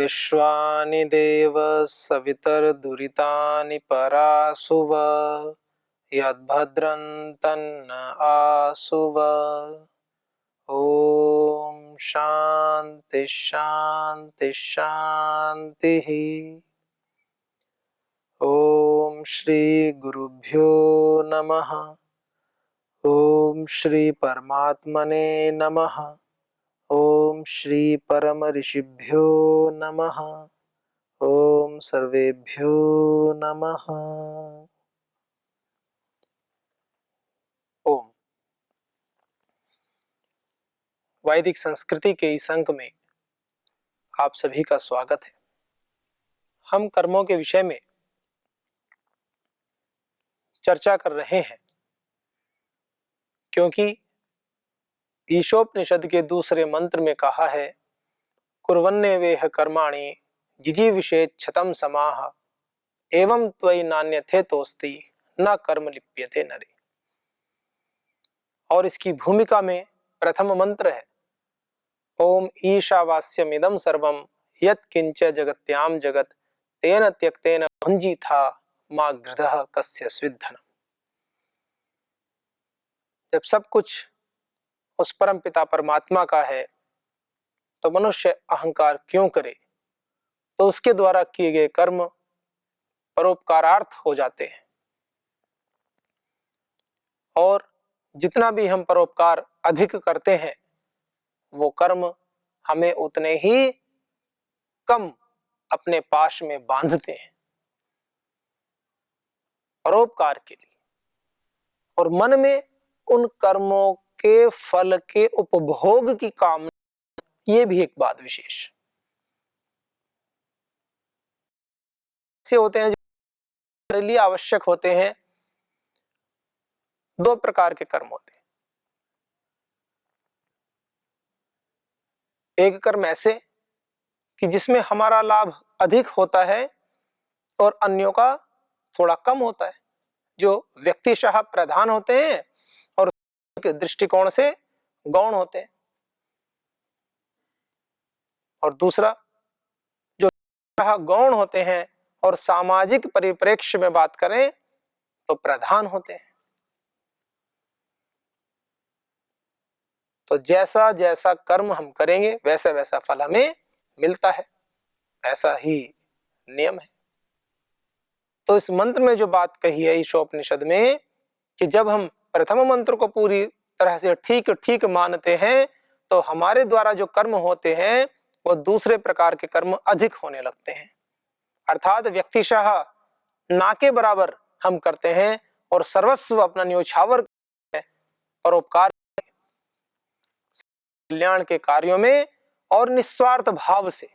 विश्वानि देव सवितर्दुरितानि परासुव यद्भद्रं तन्न आसुव। ओम शांति शांति शांति। ओम श्री गुरुभ्यो नमः। ओम श्री परमात्मने नमः। ओम श्री परम ऋषिभ्यो नमः। ओम सर्वेभ्यो नमः। ओम। वैदिक संस्कृति के इस अंक में आप सभी का स्वागत है। हम कर्मों के विषय में चर्चा कर रहे हैं क्योंकि ईशोपनिषद के दूसरे मंत्र में कहा है, कुर्वन्नेवेह कर्माणि जिजीविषेत् क्षतं समाह एवं त्वयि नान्यथेतोस्ति न कर्म लिप्यते नरे। और इसकी भूमिका में प्रथम मंत्र है, ओम ईशावास्यमिदं सर्वं यत् किंच जगत्याम जगत तेन त्यक्तेन भुंजीथा मा गृधः कस्य स्विद्धनम्। जब सब कुछ उस परम पिता परमात्मा का है तो मनुष्य अहंकार क्यों करे। तो उसके द्वारा किए गए कर्म परोपकारार्थ हो जाते हैं और जितना भी हम परोपकार अधिक करते हैं वो कर्म हमें उतने ही कम अपने पाश में बांधते हैं परोपकार के लिए। और मन में उन कर्मों के फल के उपभोग की कामना, ये भी एक बात विशेष से होते हैं जो हमारे लिए आवश्यक होते हैं। दो प्रकार के कर्म होते हैं, एक कर्म ऐसे कि जिसमें हमारा लाभ अधिक होता है और अन्यों का थोड़ा कम होता है, जो व्यक्तिशः प्रधान होते हैं और दृष्टिकोण से गौण होते हैं। और दूसरा जो गौण होते हैं और सामाजिक परिप्रेक्ष्य में बात करें तो प्रधान होते हैं। तो जैसा जैसा कर्म हम करेंगे वैसा वैसा फल हमें मिलता है, ऐसा ही नियम है। तो इस मंत्र में जो बात कही है ईशोपनिषद में कि जब हम प्रथम मंत्र को पूरी तरह से ठीक ठीक मानते हैं तो हमारे द्वारा जो कर्म होते हैं वो दूसरे प्रकार के कर्म अधिक होने लगते हैं। अर्थात व्यक्तिशः ना के बराबर हम करते हैं और सर्वस्व अपना न्योछावर परोपकार कल्याण के कार्यों में और निस्वार्थ भाव से,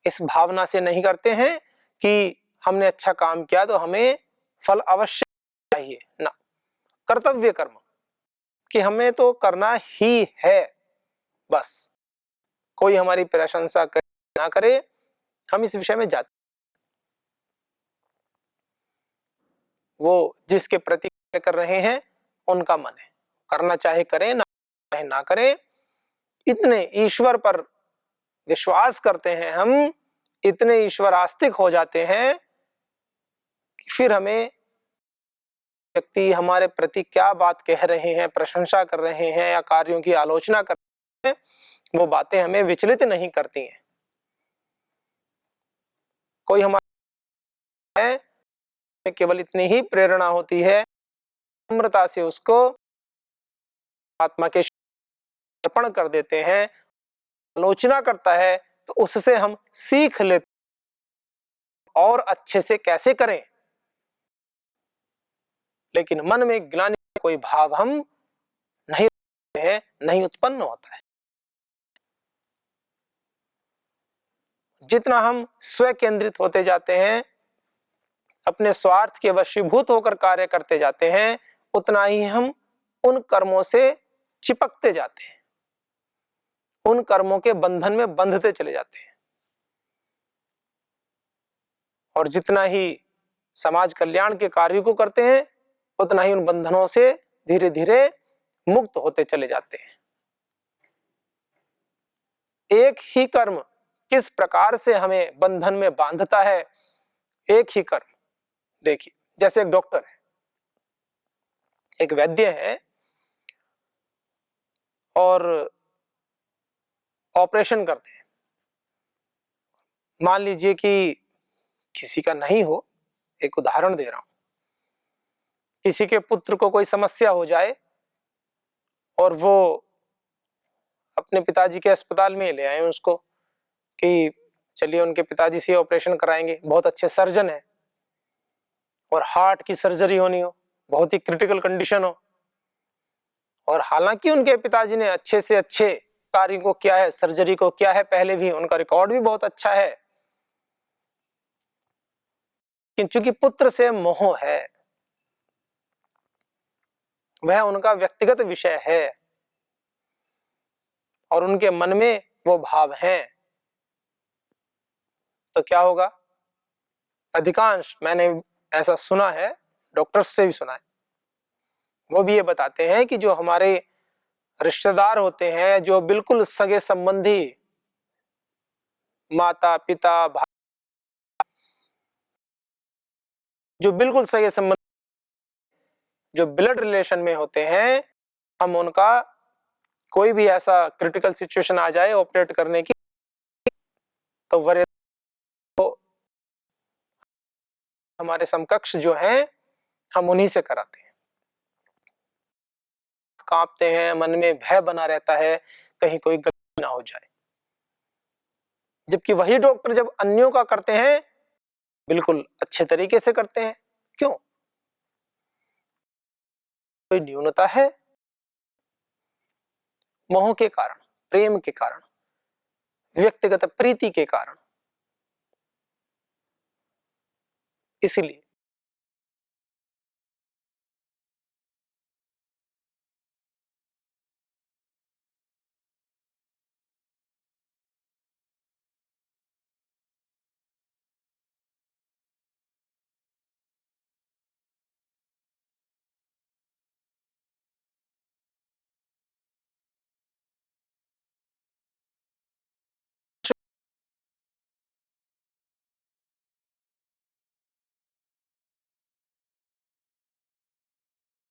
इस भावना से नहीं करते हैं कि हमने अच्छा काम किया तो हमें फल अवश्य चाहिए ना। कर्तव्य कर्म कि हमें तो करना ही है, बस कोई हमारी प्रशंसा करे ना करे हम इस विषय में जाते, वो जिसके प्रति कर रहे हैं उनका मन है, करना चाहे करें ना चाहे ना करें। इतने ईश्वर पर विश्वास करते हैं हम, इतने ईश्वर आस्तिक हो जाते हैं कि फिर हमें व्यक्ति हमारे प्रति क्या बात कह रहे हैं, प्रशंसा कर रहे हैं या कार्यों की आलोचना कर रहे हैं, वो बातें हमें विचलित नहीं करती हैं। कोई हमारे है केवल इतनी ही प्रेरणा होती है, नम्रता से उसको आत्मा के अर्पण कर देते हैं। आलोचना करता है तो उससे हम सीख लेते और अच्छे से कैसे करें, लेकिन मन में ग्लानि कोई भाव हम नहीं है, नहीं उत्पन्न होता है। जितना हम स्व केंद्रित होते जाते हैं, अपने स्वार्थ के वशीभूत होकर कार्य करते जाते हैं, उतना ही हम उन कर्मों से चिपकते जाते हैं, उन कर्मों के बंधन में बंधते चले जाते हैं। और जितना ही समाज कल्याण के कार्य को करते हैं उतना ही उन बंधनों से धीरे धीरे मुक्त होते चले जाते हैं। एक ही कर्म किस प्रकार से हमें बंधन में बांधता है एक ही कर्म। देखिए, जैसे एक डॉक्टर है, एक वैद्य है और ऑपरेशन करते हैं। मान लीजिए कि किसी का नहीं हो, एक उदाहरण दे रहा हूं, किसी के पुत्र को कोई समस्या हो जाए और वो अपने पिताजी के अस्पताल में ले आए उसको कि चलिए उनके पिताजी से ऑपरेशन कराएंगे, बहुत अच्छे सर्जन है और हार्ट की सर्जरी होनी हो, बहुत ही क्रिटिकल कंडीशन हो, और हालांकि उनके पिताजी ने अच्छे से अच्छे कार्य को किया है, सर्जरी को किया है, पहले भी उनका रिकॉर्ड भी बहुत अच्छा है, लेकिन चूंकि पुत्र से मोह है, वह उनका व्यक्तिगत विषय है और उनके मन में वो भाव हैं, तो क्या होगा? अधिकांश, मैंने ऐसा सुना है, डॉक्टर्स से भी सुना है, वो भी ये बताते हैं कि जो हमारे रिश्तेदार होते हैं, जो बिल्कुल सगे संबंधी, माता पिता भाई, जो बिल्कुल सगे संबंधी, जो ब्लड रिलेशन में होते हैं, हम उनका कोई भी ऐसा क्रिटिकल सिचुएशन आ जाए ऑपरेट करने की, तो वरे तो हमारे समकक्ष जो हैं, हम उन्हीं से कराते हैं। कांपते हैं, मन में भय बना रहता है कहीं कोई गलती ना हो जाए, जबकि वही डॉक्टर जब अन्यों का करते हैं बिल्कुल अच्छे तरीके से करते हैं। क्यों? कोई न्यूनता है? मोह के कारण, प्रेम के कारण, व्यक्तिगत प्रीति के कारण। इसीलिए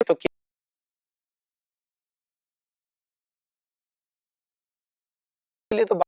तो के लिए तो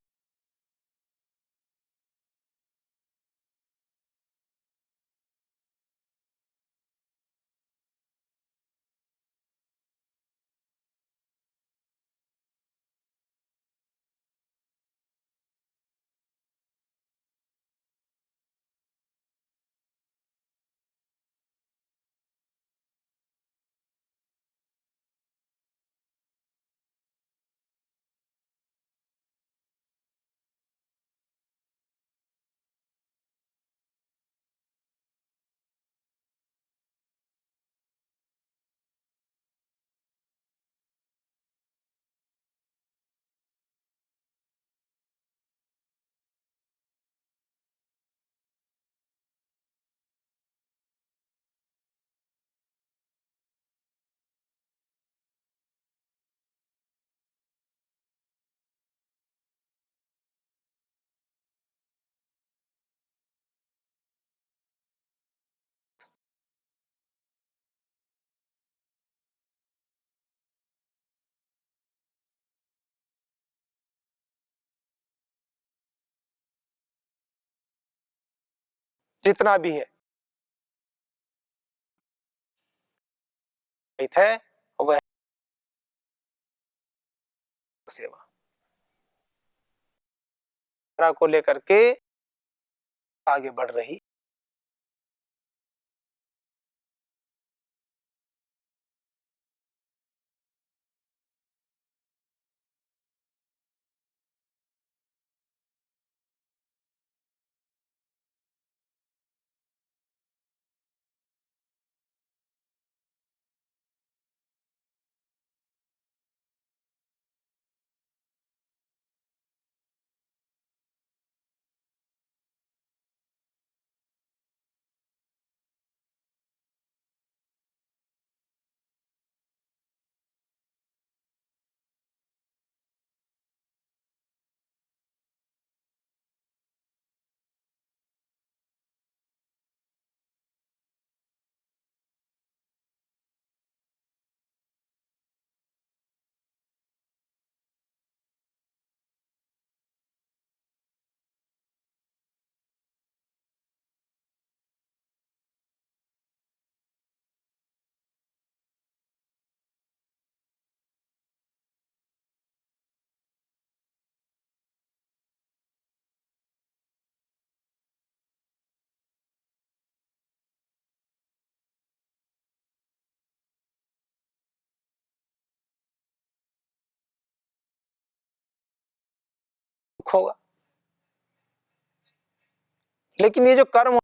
जितना भी है वह सेवा को लेकर के आगे बढ़ रही दुख होगा। लेकिन ये जो कर्म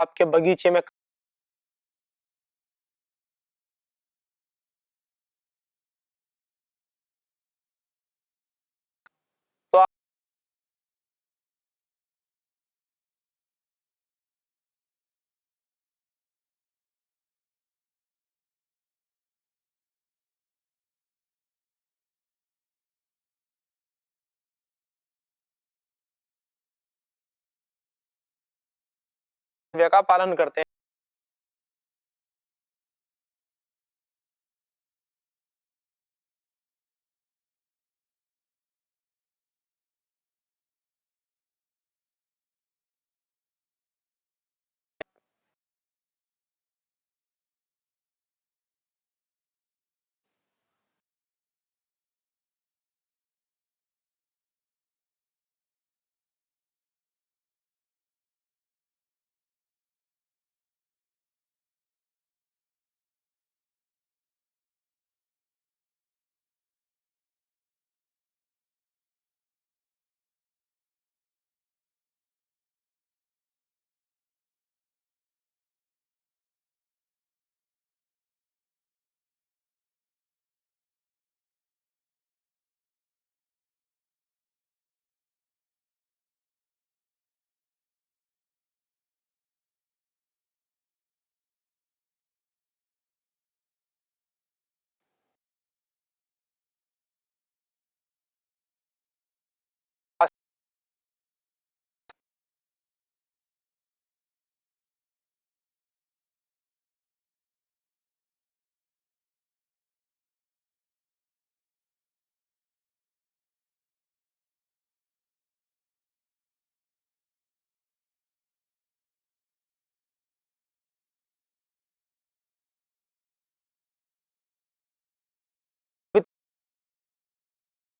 आपके बगीचे में तो आप कर्तव्य का पालन करते हैं।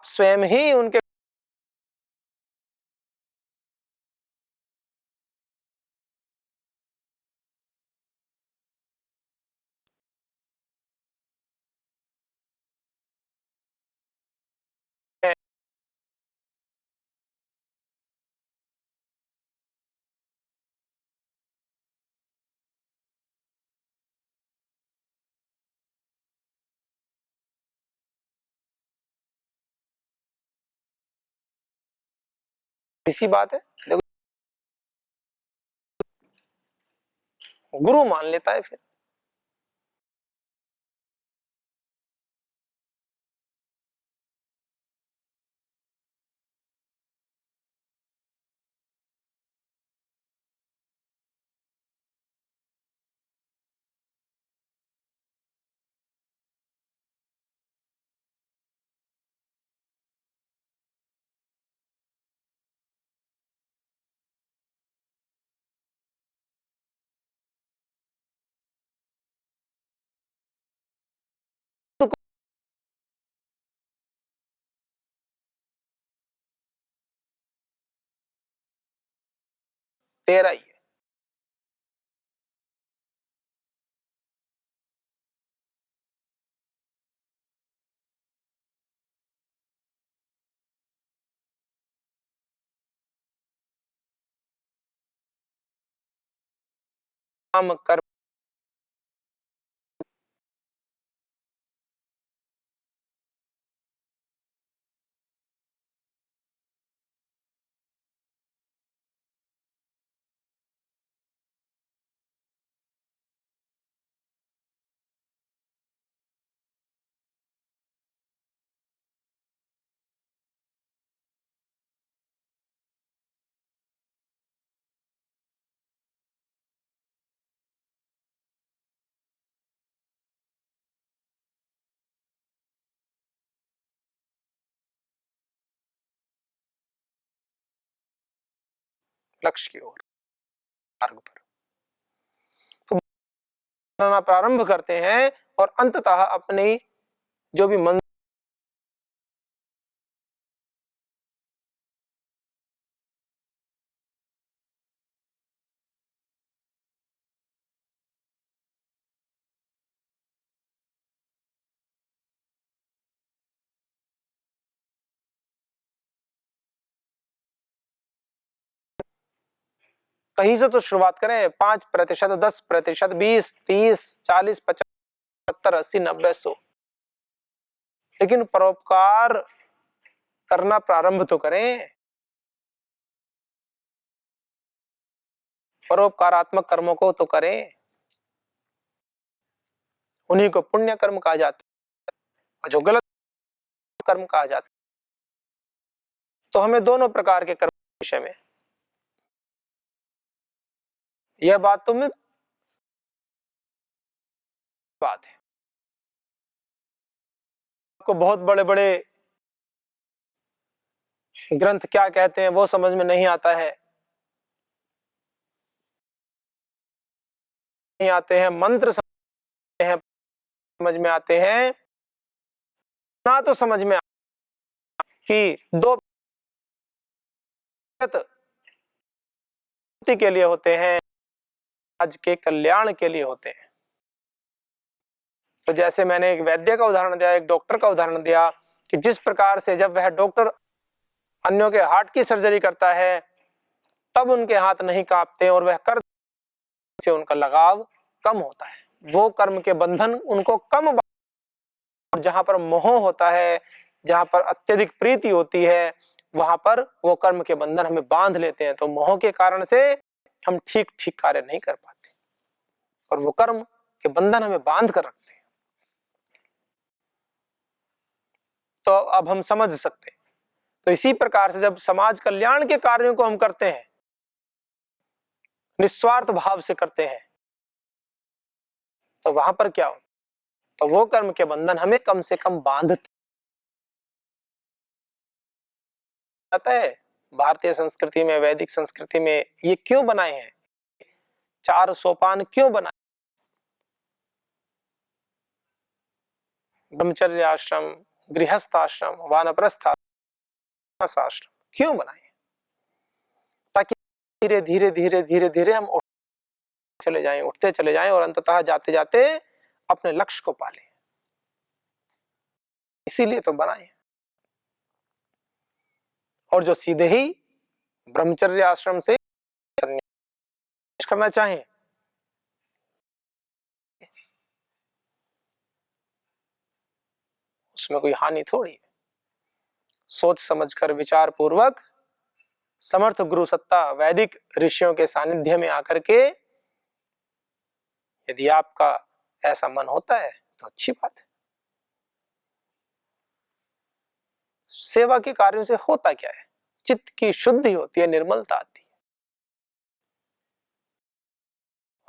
स्वयं ही उनके इसी बात है। देखो, गुरु मान लेता है फिर। तो तेरा ही है। काम कर लक्ष्य की ओर, मार्ग पर तो बनाना प्रारंभ करते हैं और अंततः अपनी जो भी मंजिल कहीं से तो शुरुआत करें, 5%, 10%, 20, 30, 40, 75, 80, 90, 100, लेकिन परोपकार करना प्रारंभ तो करें। परोपकारात्मक कर्मों को तो करें, उन्हीं को पुण्य कर्म कहा जाता है और जो गलत कर्म कहा जाता है। तो हमें दोनों प्रकार के कर्म के विषय में यह बात तो बात है। आपको बहुत बड़े बड़े ग्रंथ क्या कहते हैं वो समझ में नहीं आता है, नहीं आते हैं, मंत्र समझ में आते हैं, ना तो समझ में कि दो के लिए होते हैं, आज के कल्याण के लिए होते हैं। तो जैसे मैंने एक वैद्य का उदाहरण दिया, एक डॉक्टर का उदाहरण दिया कि जिस प्रकार से जब वह डॉक्टर अन्यों के हार्ट की सर्जरी करता है तब उनके हाथ नहीं कांपते और वह कर से उनका लगाव कम होता है, वो कर्म के बंधन उनको कम, जहां पर मोह होता है, जहां पर अत्यधिक प्रीति होती है, वहां पर वो कर्म के बंधन हमें बांध लेते हैं। तो मोह के कारण से हम ठीक ठीक कार्य नहीं कर पाते और वो कर्म के बंधन हमें बांध कर रखते हैं। तो अब हम समझ सकते हैं। तो इसी प्रकार से जब समाज कल्याण के कार्यों को हम करते हैं, निस्वार्थ भाव से करते हैं, तो वहां पर क्या होता है, तो वो कर्म के बंधन हमें कम से कम बांधते जाता है। भारतीय संस्कृति में, वैदिक संस्कृति में ये क्यों बनाए हैं, 4 सोपान क्यों बनाए, ब्रह्मचर्य आश्रम, गृहस्थ आश्रम, वानप्रस्थ आश्रम क्यों बनाए, ताकि धीरे धीरे धीरे धीरे धीरे हम उठते चले जाएं और अंततः जाते जाते अपने लक्ष्य को पालें। इसीलिए तो बनाए। और जो सीधे ही ब्रह्मचर्य आश्रम से संन्यास करना चाहें, उसमें कोई हानि थोड़ी है। सोच समझकर विचार पूर्वक समर्थ गुरु सत्ता वैदिक ऋषियों के सानिध्य में आकर के यदि आपका ऐसा मन होता है तो अच्छी बात है। सेवा के कार्यों से होता क्या है, चित्त की शुद्धि होती है, निर्मलता आती है,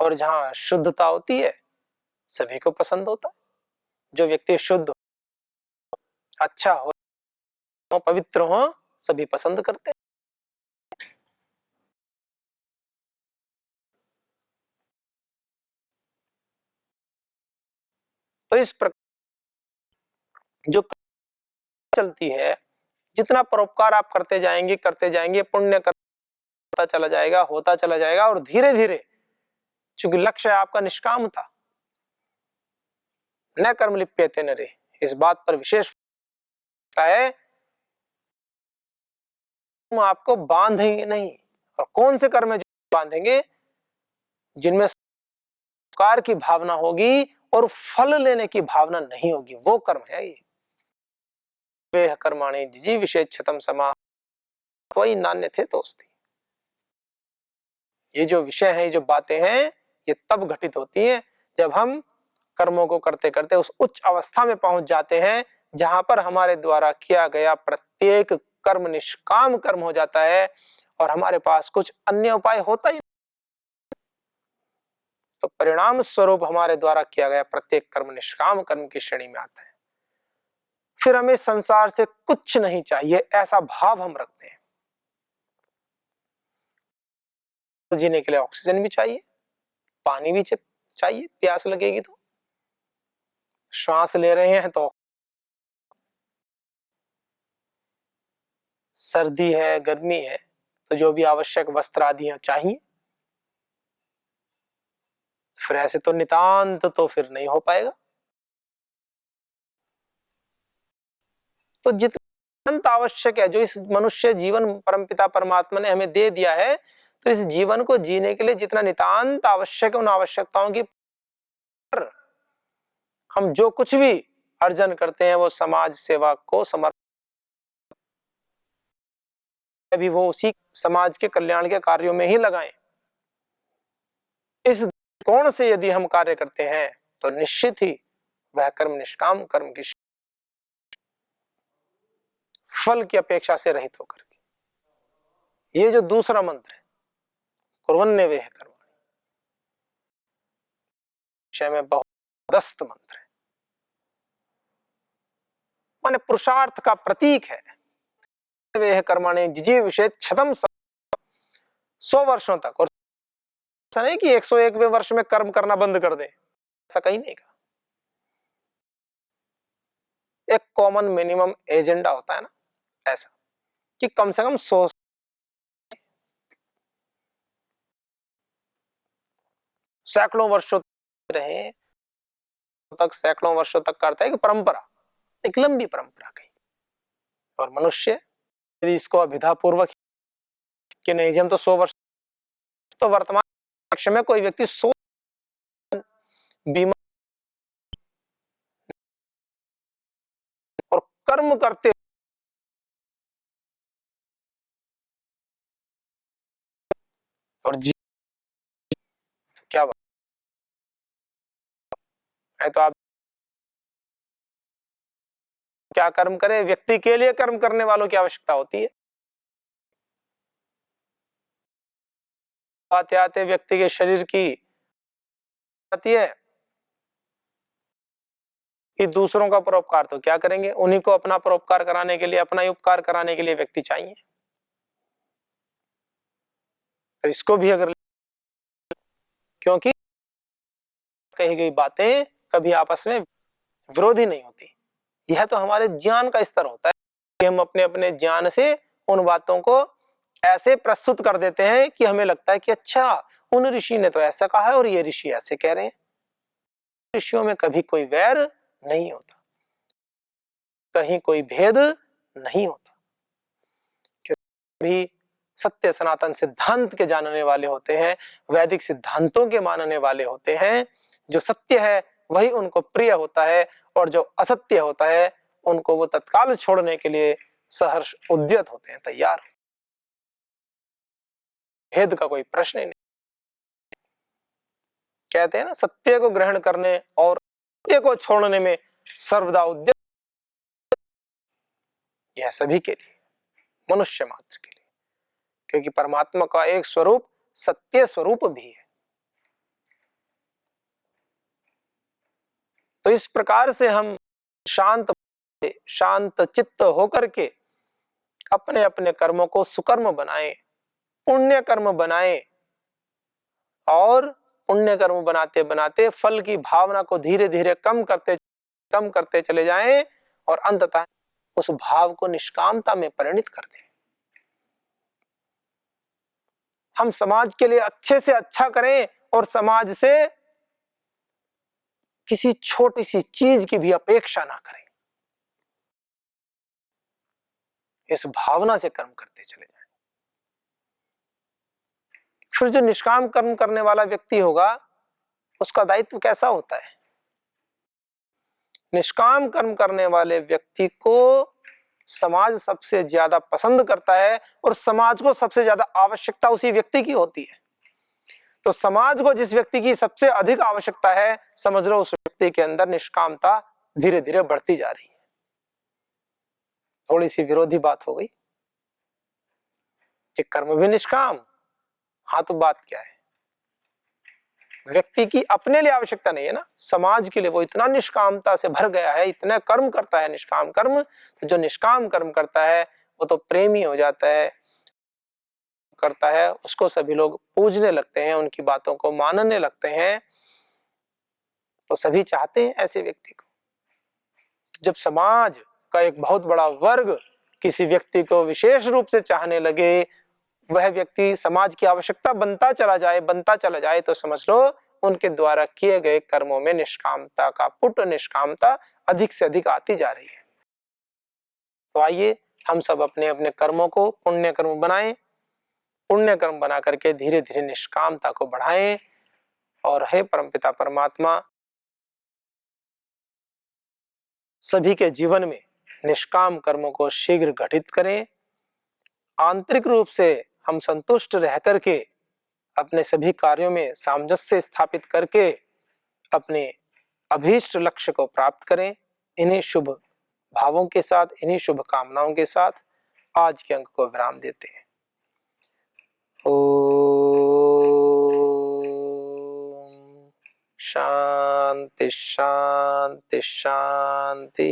और जहां शुद्धता होती है सभी को पसंद होता है। जो व्यक्ति शुद्ध, अच्छा हो, पवित्र हो, सभी पसंद करते हैं। तो इस प्रकार जो चलती है, जितना परोपकार आप करते जाएंगे पुण्य करता चला जाएगा, होता चला जाएगा, और धीरे धीरे चूंकि लक्ष्य आपका निष्काम था, न कर्म लिप्यते नरे, इस बात पर विशेष है, हम आपको बांधेंगे नहीं। और कौन से कर्म बांधेंगे, जिनमें संस्कार की भावना होगी और फल लेने की भावना नहीं होगी, वो कर्म है ये। वे कर्माणि जिजी विशेषतम समा वही नान्य थे दोस्ती। ये जो विषय है, ये जो बातें हैं, ये तब घटित होती हैं जब हम कर्मों को करते करते उस उच्च अवस्था में पहुंच जाते हैं जहां पर हमारे द्वारा किया गया प्रत्येक कर्म निष्काम कर्म हो जाता है और हमारे पास कुछ अन्य उपाय होता ही, तो परिणाम स्वरूप हमारे द्वारा किया गया प्रत्येक कर्म निष्काम कर्म की श्रेणी में आता है। फिर हमें संसार से कुछ नहीं चाहिए, ऐसा भाव हम रखते हैं। तो जीने के लिए ऑक्सीजन भी चाहिए, पानी भी चाहिए, प्यास लगेगी तो। श्वास ले रहे हैं तो सर्दी है, गर्मी है, तो जो भी आवश्यक वस्त्र आदि हैं चाहिए। फिर ऐसे तो नितांत तो फिर नहीं हो पाएगा। तो जितना आवश्यक है, जो इस मनुष्य जीवन परमपिता परमात्मा ने हमें दे दिया है, तो इस जीवन को जीने के लिए जितना नितांत आवश्यक है, उन आवश्यकताओं की पर हम जो कुछ भी अर्जन करते हैं वो समाज सेवा को समर्पित, अभी वो उसी समाज के कल्याण के कार्यों में ही लगाएं। इस कोण से यदि हम कार्य करते हैं तो निश्चित ही वह कर्म निष्काम कर्म की फल की अपेक्षा से रहित होकर के। ये जो दूसरा मंत्र है, कुर्वन्नेवेह कर्माणि, विषय में बहुत दस्त मंत्र है, माने पुरुषार्थ का प्रतीक है। वेह कर्माणि जिजी विषय छतम 100 वर्षों तक, और ऐसा नहीं कि 101वें वर्ष में कर्म करना बंद कर दे, ऐसा कहीं नहीं कहा। एक कॉमन मिनिमम एजेंडा होता है ना, ऐसा कि कम से कम 100 सैकड़ों वर्षों रहे तक, सैकड़ों वर्षों तक करता है कि परंपरा, एक लंबी परंपरा कही। और मनुष्य यदि इसको अभिधा पूर्वक कि नहीं जी हम तो 100 वर्ष, तो वर्तमान पक्ष में कोई व्यक्ति 100 बीमार और कर्म करते और जी क्या बात है। तो आप क्या कर्म करें, व्यक्ति के लिए कर्म करने वालों की आवश्यकता होती है। आते आते व्यक्ति के शरीर की आती है कि दूसरों का परोपकार तो क्या करेंगे, उन्हीं को अपना परोपकार कराने के लिए, अपना ही उपकार कराने के लिए व्यक्ति चाहिए। तो इसको भी अगर, क्योंकि कही गई बातें कभी आपस में विरोधी नहीं होती। यह तो हमारे ज्ञान का स्तर होता है कि हम अपने अपने ज्ञान से उन बातों को ऐसे प्रस्तुत कर देते हैं कि हमें लगता है कि अच्छा उन ऋषि ने तो ऐसा कहा है और ये ऋषि ऐसे कह रहे हैं। ऋषियों में कभी कोई वैर नहीं होता, कहीं कोई भेद नहीं होता, क्योंकि भी सत्य सनातन सिद्धांत के जानने वाले होते हैं, वैदिक सिद्धांतों के मानने वाले होते हैं। जो सत्य है वही उनको प्रिय होता है, और जो असत्य होता है उनको वो तत्काल छोड़ने के लिए सहर्ष उद्यत होते हैं, तैयार। भेद का कोई प्रश्न ही नहीं। कहते हैं ना, सत्य को ग्रहण करने और सत्य को छोड़ने में सर्वदा उद्यत, यह सभी के लिए, मनुष्य मात्र के लिए, क्योंकि परमात्मा का एक स्वरूप सत्य स्वरूप भी है। तो इस प्रकार से हम शांत चित्त होकर के अपने अपने कर्मों को सुकर्म बनाएं, पुण्य कर्म बनाएं, और पुण्य कर्म बनाते बनाते फल की भावना को धीरे धीरे कम करते चले जाएं, और अंततः उस भाव को निष्कामता में परिणित कर दें। हम समाज के लिए अच्छे से अच्छा करें और समाज से किसी छोटी सी चीज की भी अपेक्षा ना करें, इस भावना से कर्म करते चले जाएं। फिर जो निष्काम कर्म करने वाला व्यक्ति होगा उसका दायित्व कैसा होता है? निष्काम कर्म करने वाले व्यक्ति को समाज सबसे ज्यादा पसंद करता है, और समाज को सबसे ज्यादा आवश्यकता उसी व्यक्ति की होती है। तो समाज को जिस व्यक्ति की सबसे अधिक आवश्यकता है, समझ लो उस व्यक्ति के अंदर निष्कामता धीरे धीरे बढ़ती जा रही है। थोड़ी सी विरोधी बात हो गई कि कर्म भी निष्काम, हाँ तो बात क्या है, व्यक्ति की अपने लिए आवश्यकता नहीं है ना, समाज के लिए वो इतना निष्कामता से भर गया है, इतना कर्म करता है निष्काम कर्म। तो जो निष्काम कर्म करता है वो तो प्रेमी हो जाता है, करता है उसको सभी लोग पूजने लगते हैं, उनकी बातों को मानने लगते हैं, तो सभी चाहते हैं ऐसे व्यक्ति को। जब समाज का एक बहुत बड़ा वर्ग किसी व्यक्ति को विशेष रूप से चाहने लगे, वह व्यक्ति समाज की आवश्यकता बनता चला जाए, तो समझ लो उनके द्वारा किए गए कर्मों में निष्कामता का पुट, निष्कामता अधिक से अधिक आती जा रही है। तो आइए हम सब अपने अपने कर्मों को पुण्य कर्म बनाएं, पुण्य कर्म बना करके धीरे धीरे निष्कामता को बढ़ाएं। और हे परमपिता परमात्मा, सभी के जीवन में निष्काम कर्मों को शीघ्र घटित करें। आंतरिक रूप से हम संतुष्ट रह करके अपने सभी कार्यों में सामंजस्य स्थापित करके अपने अभीष्ट लक्ष्य को प्राप्त करें। इन्हीं शुभ भावों के साथ, इन्हीं शुभ कामनाओं के साथ आज के अंक को विराम देते हैं। ओम शांति शांति शांति।